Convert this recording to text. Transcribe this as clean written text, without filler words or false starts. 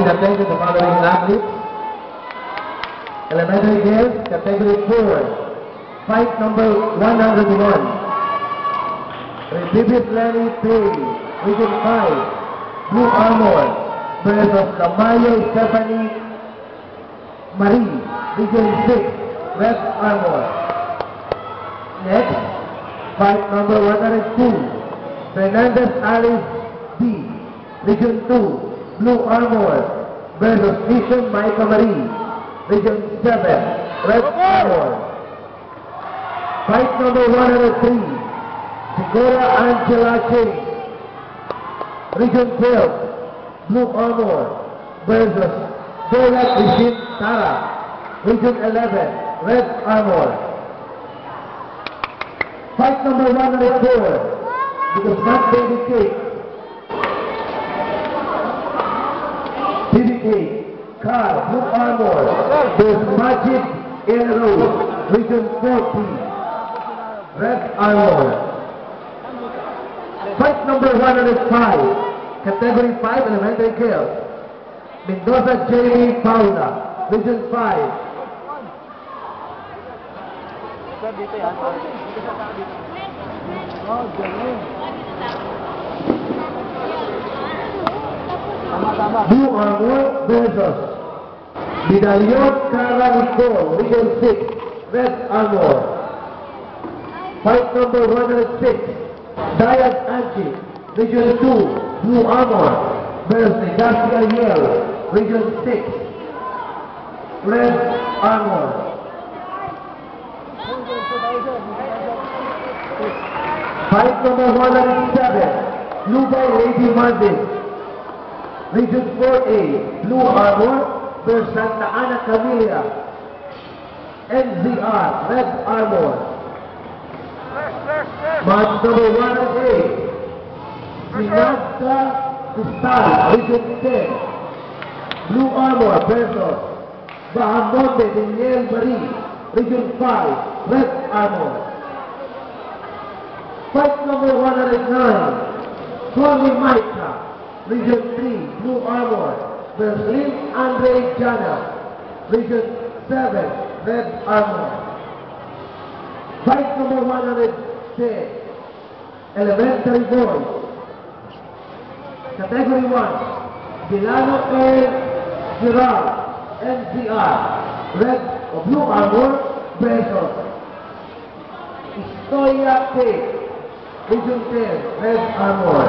attention to following athletes. Elementary girls, category 4. Fight number 101. Recipient Lenny Pay, Region 5, Blue Armor, versus Lamayo Stephanie Marie, Region 6, Red Armor. Next, fight number 102. Fernandez Alice D, Region 2, Blue Armor, versus Vision Micah Marie, Region 7, Red Armor. Fight number 103. Sigora Angela Ching, Region 12, Blue Armor, versus Dora Christine Tara, Region 11, Red Armor. Fight number 104. Because not baby cake. BBK, Carl, Blue Armor, versus Magic Aero, Region 14, Red Armor. Fight number 105, category 5 elementary girls. Mendoza Jamie Paula, Region 5. Blue Armor versus Vidalion Cara Nicole, Region 6, Red Armor. Fight number 106. Diane Angie, Region 2, Blue Armor, versus Garcia Yale, Region 6, Red Armor. Fight number 107, Lubay Lady Martin, Region 4A, Blue Armor, versus Santa Ana Camilla, NZR, Red Armor. Match number 108, Sinasta Cristal, Region 10, Blue Armor versus Bahamonde Daniel Marie, Region 5, Red Armor. Fight number 109, Tony Micah, Region 3, Blue Armor, versus Lynn Andre Jana, Region 7, Red Armor. Fight number 110, elementary boys. Category 1, Delano A. Gerard, NCR, Red or Blue Armor, versus Historia K, Region 10, Red Armor.